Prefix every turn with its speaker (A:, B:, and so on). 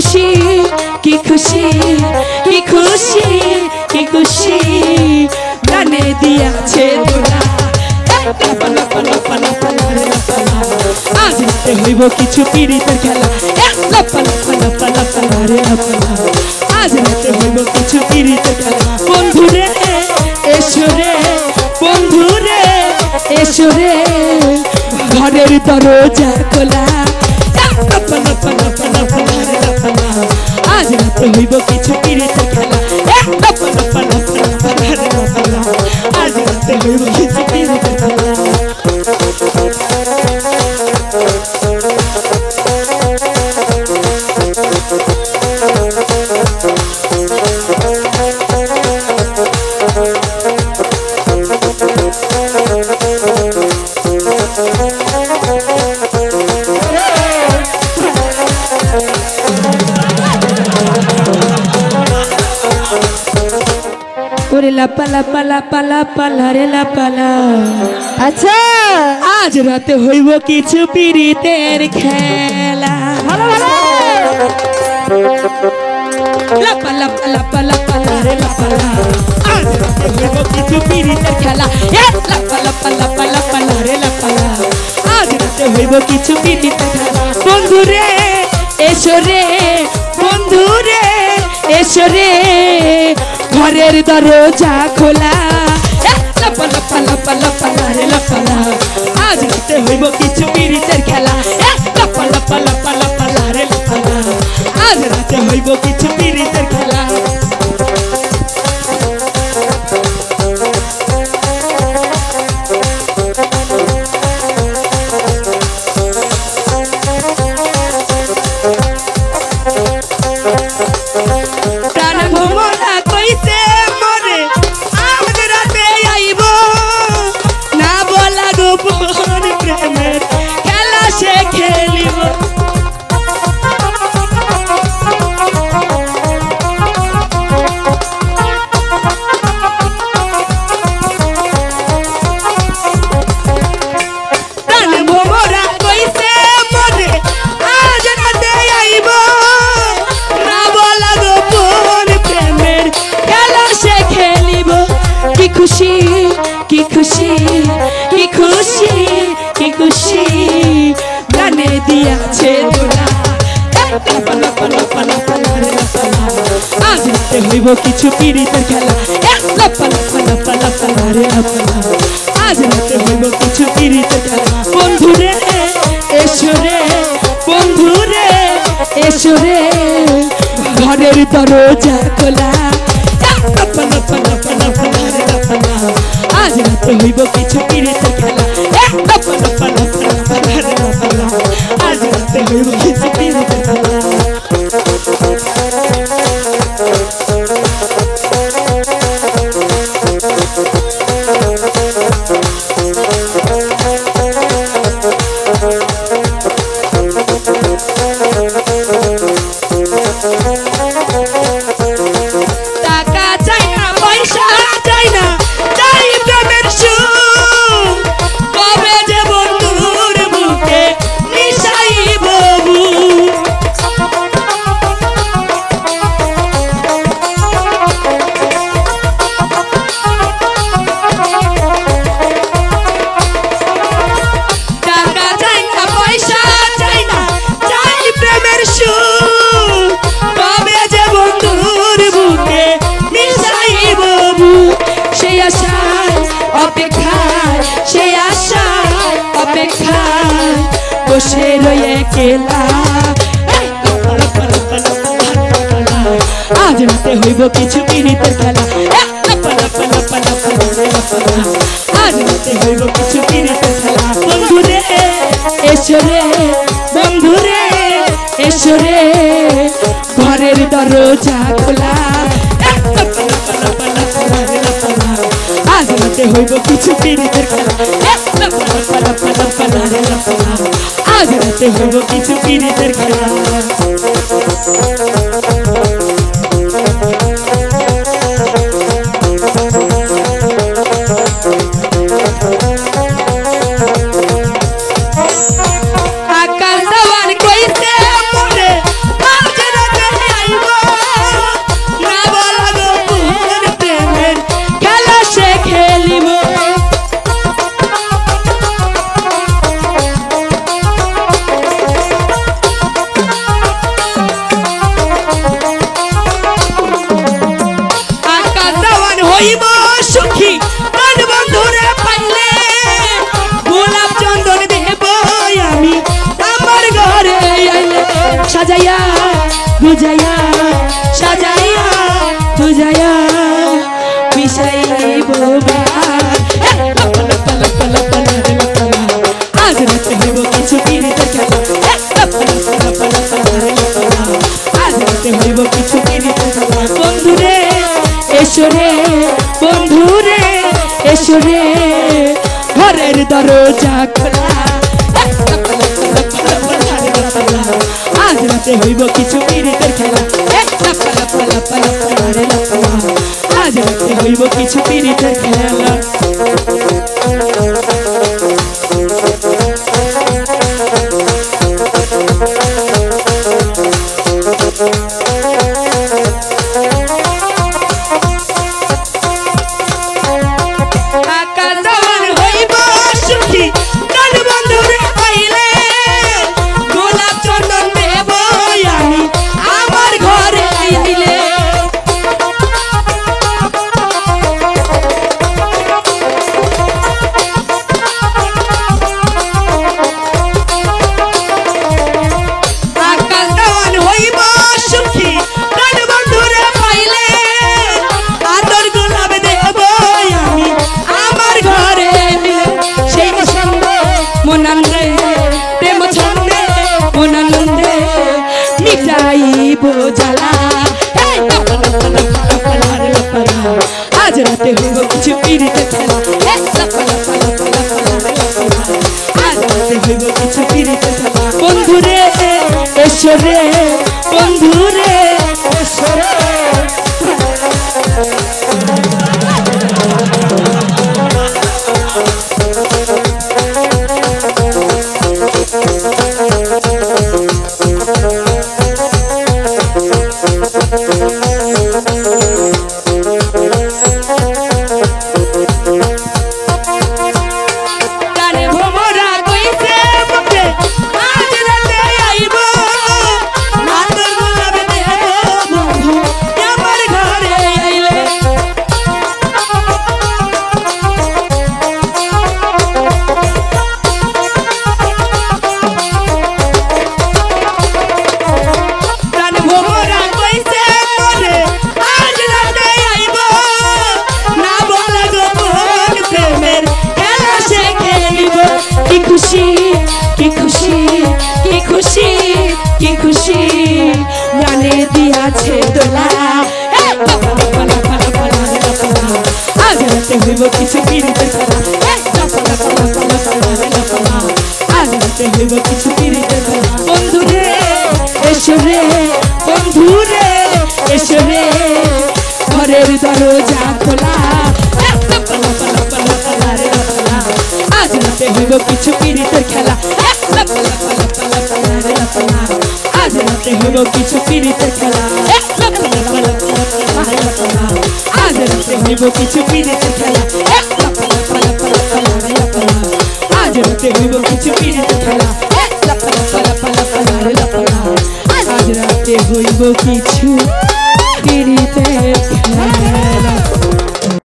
A: খুশি কি খুশি কি খুশি কি খুশি গানে দিয়াছে তোরা আজ রাতে হইব কিছু পীড়িতের খেলা আজ রাতে হইব কিছু পীড়িতের খেলা বন্ধুরে এসরে বন্ধুরে এসরে ঘরের দরজা খোলা আজ রাতে হইব কিছু পীড়িতের খেলা আজ রাতে হইব কিছু পীড়িতের খেলা লাপালা পালা পালা পালা রে লাপালা
B: আচ্ছা
A: আজ রাতে হইব কিছু পীড়িতের খেলা
B: ভালো ভালো
A: লাপালা পালা পালা পালা রে লাপালা আজ রাতে হইব কিছু পীড়িতের খেলা লাপালা পালা পালা পালা রে লাপালা আজ রাতে হইব কিছু পীড়িতের খেলা বন্ধুরে এসরে বন্ধুরে এসরে ঘরের দরজা খোলা লাপালা পালা পালা পালা রে লাপালা আজ রাতে হইব কিছু পীড়িতের খেলা লাপালা পালা পালা পালা রে লাপালা আজ রাতে হইব কিছু পীড়িতের খেলা খুশি কি খুশি কি খুশি কি খুশি গানে দিয়াছে তোরা আজ রাতে হইব কিছু পীড়িতের খেলা আজ রাতে হইব কিছু পীড়িতের খেলা বন্ধুরে এসরে বন্ধুরে এসরে ঘরের দরজা খোলা আজ রাতে হইব কিছু পীড়িতের খেলা আজ রাতে হইব কিছু পীড়িতের খেলা বসে রয়ে কেলা আজ রাতে হইব কিছু পীড়িতের খেলা আজ রাতে হইব কিছু পীড়িতের খেলা বন্ধুরে এসরে বন্ধুরে এসরে ঘরের দরজা খোলা আজ রাতে হইব কিছু পীড়িতের খেলা আজ রাতে হইব কিছু পীড়িতের খেলা আকাশ দেওয়ার কইতে মরে আজ রাতে সাজাইয়া বুঝাইয়া সাজাইয়া বুঝাইয়া মিশাইব আজ রাতে হইব কিছু পিরিতের খেলা আজ রাতে হইব কিছু পিরিতের খেলা বন্ধুরে এসরে বন্ধুরে এসরে ঘরের দরজা খোলা আজ রাতে হইব কিছু পিরিতের খেলা আজ রাতে হইব কিছু পিরিতের খেলা জ্বালা আজ রাতে হইব কিছু পিরিতের খেলা আজ রাতে হইব কিছু পিরিতের খেলা বন্ধুরে এসরে বন্ধুরে এসরে গানে দিয়াছে দোলা আজ রাতে হইব কিছু পিরিতের খেলা আজ রাতে হইব কিছু পিরিতের খেলা বন্ধুরে এসরে বন্ধুরে এসরে ঘরের দরজা খোলা আজ রাতে হইব কিছু পিরিতের খেলা আজ রাতে হইব কিছু পিরিতের খেলা আজ রাতে হইব কিছু পিরিতের খেলা আজ রাতে হইব কিছু পিরিতের খেলা আজ রাতে হইব কিছু পিরিতের